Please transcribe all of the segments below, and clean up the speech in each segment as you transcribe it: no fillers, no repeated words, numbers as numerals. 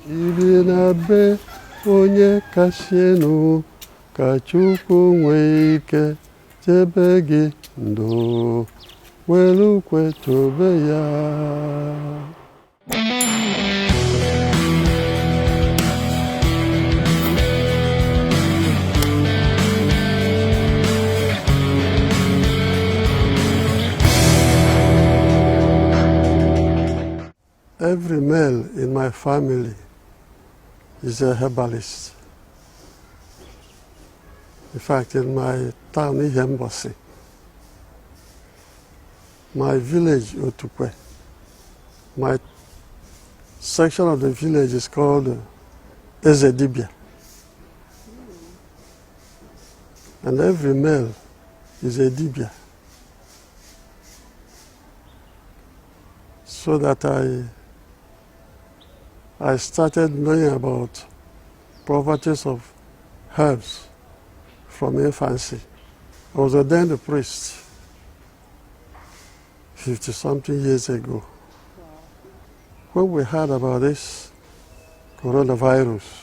Ibi na be onye kashienu ka Chukwu nwee ike chebe gị ndụ welukwe tobe ya. Every male in my family is a herbalist. In fact, in my town, Ihembosi, my village, Otukwe, my section of the village is called Ezedibia. And every male is a dibia. So that I started knowing about properties of herbs from infancy. I was ordained a priest 50-something years ago. When we heard about this coronavirus,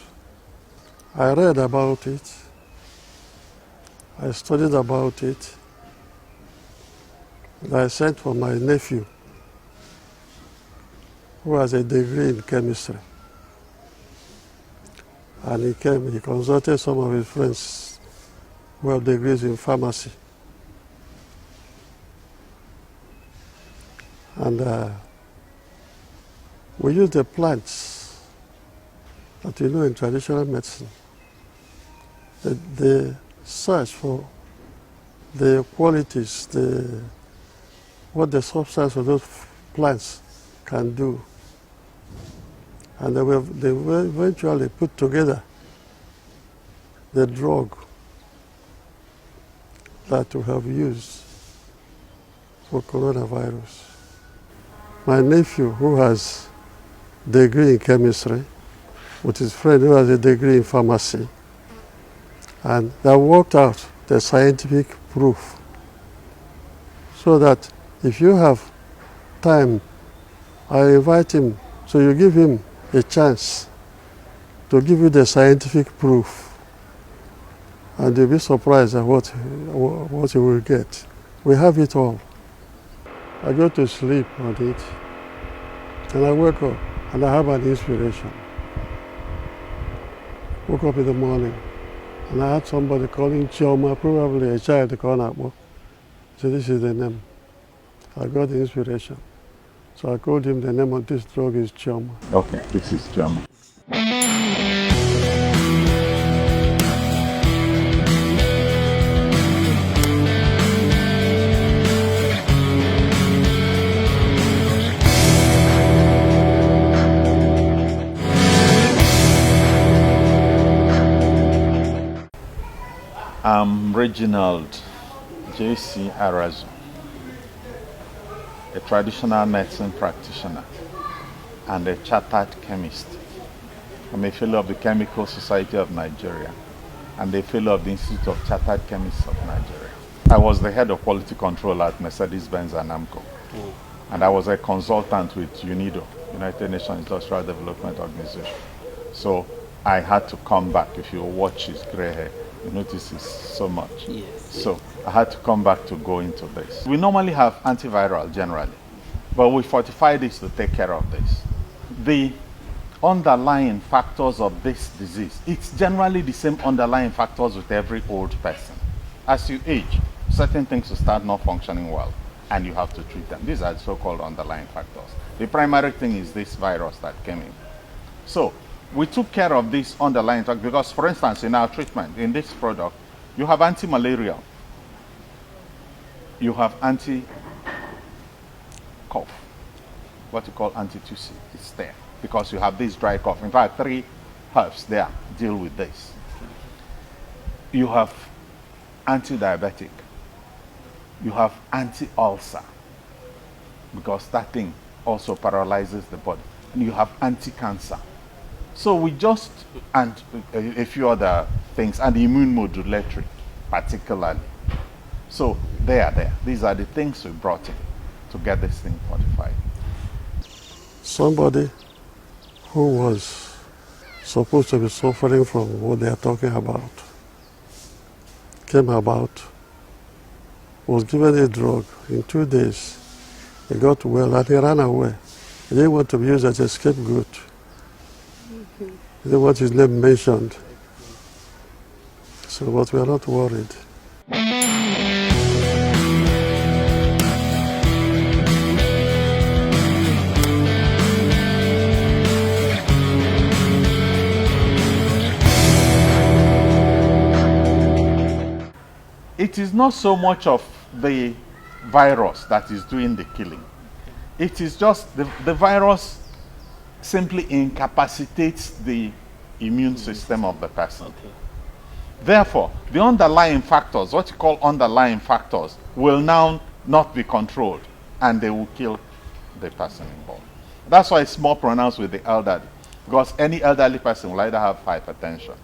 I read about it, I studied about it, and I sent for my nephew, who has a degree in chemistry. And he came, he consulted some of his friends who have degrees in pharmacy. And we use the plants that you know in traditional medicine. They search for the qualities, what the substance of those plants can do. And they eventually put together the drug that we have used for coronavirus. My nephew, who has a degree in chemistry, with his friend who has a degree in pharmacy, and they worked out the scientific proof so that if you have time, I invite him, so you give him a chance to give you the scientific proof, and you'll be surprised at what you will get. We have it all. I go to sleep on it, and I wake up, and I have an inspiration. Woke up in the morning, and I had somebody calling Chioma, probably a child calling Akbo. So this is the name. I got the inspiration. So I told him the name of this drug is Chioma. Okay, this is Chioma. I'm Reginald J.C. Arazu, a traditional medicine practitioner and a chartered chemist. I'm a fellow of the Chemical Society of Nigeria and a fellow of the Institute of Chartered Chemists of Nigeria. I was the head of quality control at Mercedes-Benz and Amco. And I was a consultant with UNIDO, United Nations Industrial Development Organization. So I had to come back. If you watch his gray hair, you notice it's so much. Yes. So I had to come back to go into this. We normally have antiviral generally, but we fortify this to take care of this. The underlying factors of this disease, it's generally the same underlying factors with every old person. As you age, certain things will start not functioning well, and you have to treat them. These are so-called underlying factors. The primary thing is this virus that came in. So we took care of this underlying factor because, for instance, in our treatment, in this product, you have anti-malarial, you have anti-cough, what you call anti-tussy, it's there because you have this dry cough. In fact, 3 herbs there deal with this. You have anti-diabetic, you have anti-ulcer because that thing also paralyzes the body, and you have anti-cancer. So we just, and a few other things, and the immune modulatory particularly. So they are there. These are the things we brought in to get this thing fortified. Somebody who was supposed to be suffering from what they are talking about came about, was given a drug. In 2 days, he got well and he ran away. He didn't want to be used as a scapegoat. He didn't want his name mentioned. So, but we are not worried. It is not so much of the virus that is doing the killing. It is just the virus simply incapacitates the immune system of the person. Okay. Therefore, the underlying factors, what you call underlying factors, will now not be controlled and they will kill the person involved. That's why it's more pronounced with the elderly, because any elderly person will either have hypertension,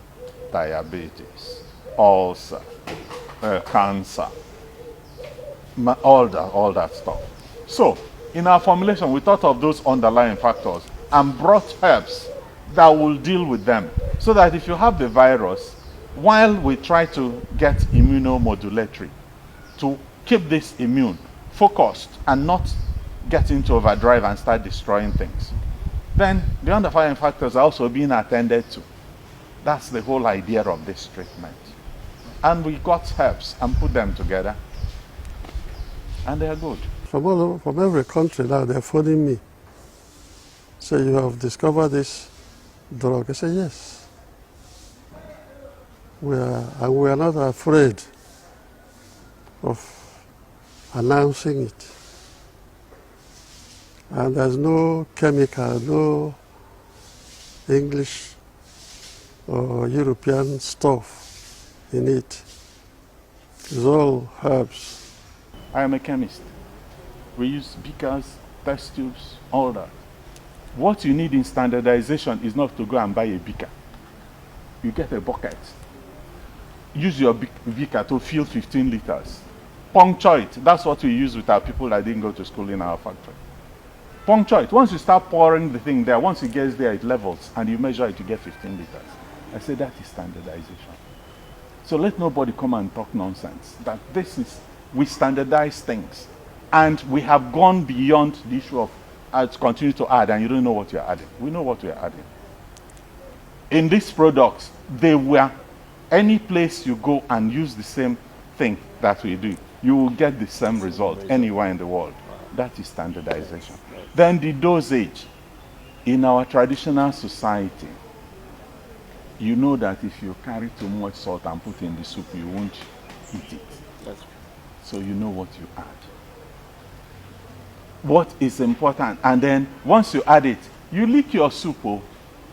diabetes, ulcer, cancer, all that stuff. So, in our formulation, we thought of those underlying factors and brought herbs that will deal with them. So that if you have the virus, while we try to get immunomodulatory to keep this immune focused and not get into overdrive and start destroying things, then the underlying factors are also being attended to. That's the whole idea of this treatment. And we got herbs and put them together, and they are good. From every country now, they're phoning me. Say, you have discovered this drug. I say, yes. We are not afraid of announcing it. And there's no chemical, no English or European stuff in it. It's all herbs. I am a chemist. We use beakers, test tubes, all that. What you need in standardization is not to go and buy a beaker. You get a bucket. Use your beaker to fill 15 liters. Puncture it. That's what we use with our people that didn't go to school in our factory. Puncture it. Once you start pouring the thing there, once it gets there, it levels, and you measure it, you get 15 liters. I say that is standardization. So let nobody come and talk nonsense. That this is, we standardize things. And we have gone beyond the issue of continue to add and you don't know what you're adding. We know what we're adding. In these products, they were, any place you go and use the same thing that we do, you will get the same result anywhere in the world. That is standardization. Then the dosage. In our traditional society, you know that if you carry too much salt and put in the soup, you won't eat it. That's true. So you know what you add. What is important, and then once you add it, you lick your soup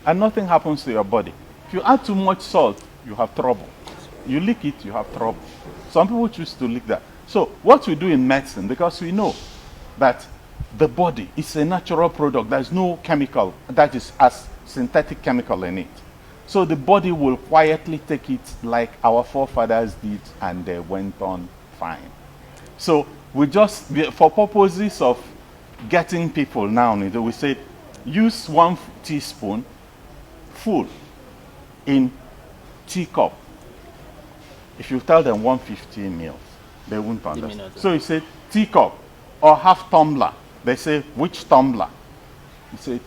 and nothing happens to your body. If you add too much salt, you have trouble. You lick it, you have trouble. Some people choose to lick that. So what we do in medicine, because we know that the body is a natural product, there's no chemical that is as synthetic chemical in it. So the body will quietly take it like our forefathers did, and they went on fine. So we just, for purposes of getting people now, we say use 1 teaspoon full in teacup. If you tell them 150 ml, they won't understand. So you say teacup or half tumbler. They say which tumbler? You say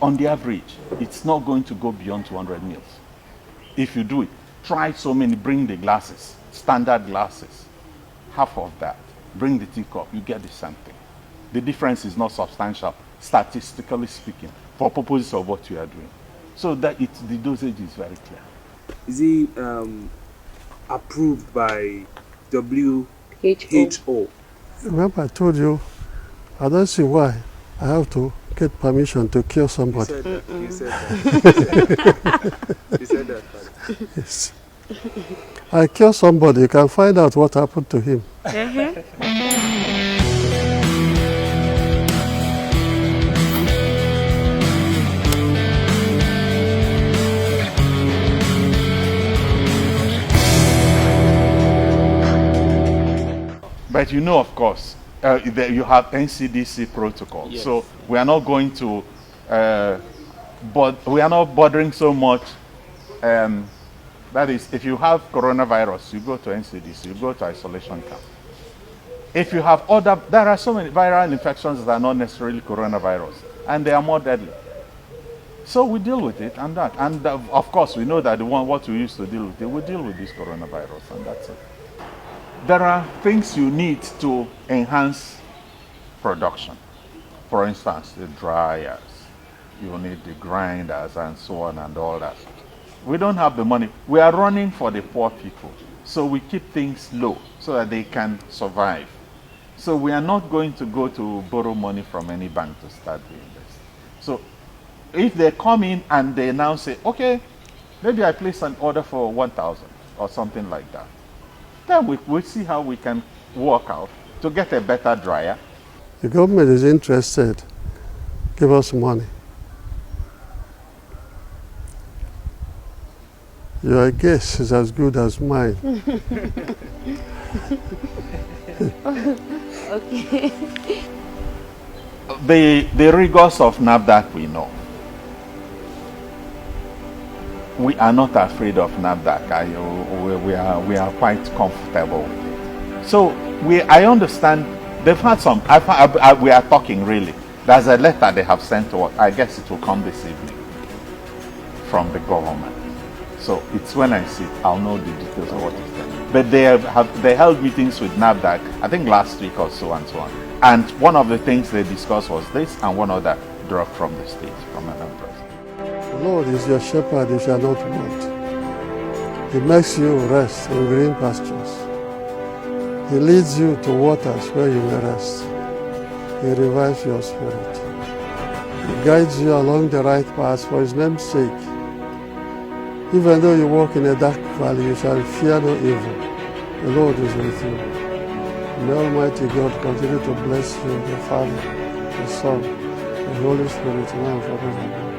on the average, it's not going to go beyond 200 ml. If you do it, try so many, bring the glasses, standard glasses, half of that. Bring the teacup, you get the same thing. The difference is not substantial, statistically speaking, for purposes of what you are doing. So that the dosage is very clear. Is he approved by WHO? Remember I told you, I don't see why I have to get permission to kill somebody. You said that. You said that. Yes. I kill somebody, you can find out what happened to him. But you know, of course, that you have NCDC protocol. Yes. So we are not going to but we are not bothering so much. That is, if you have coronavirus, you go to NCDC, you go to isolation camp. If you have there are so many viral infections that are not necessarily coronavirus, and they are more deadly. So we deal with it and that. And of course, we know that what we used to deal with it, we deal with this coronavirus, and that's it. There are things you need to enhance production. For instance, the dryers, you need the grinders and so on and all that. We don't have the money. We are running for the poor people. So we keep things low so that they can survive. So we are not going to go to borrow money from any bank to start doing this. So if they come in and they now say, okay, maybe I place an order for 1,000 or something like that, then we'll see how we can work out to get a better dryer. The government is interested. Give us money. Your guess is as good as mine. Okay. The rigors of NAFDAC we know. We are not afraid of NAFDAC. We are quite comfortable with it. So I understand they've had some. We are talking really. There's a letter they have sent to us. I guess it will come this evening from the government. So it's when I see it, I'll know the details of what is there. But they held meetings with NAFDAC, I think last week or so and so on. And one of the things they discussed was this, and one other dropped from the state, from Madam President. The Lord is your shepherd, you shall not want. He makes you rest in green pastures. He leads you to waters where you may rest. He revives your spirit. He guides you along the right path for his name's sake. Even though you walk in a dark valley, you shall fear no evil. The Lord is with you. May Almighty God continue to bless you, the Father, the Son, the Holy Spirit, now and forevermore.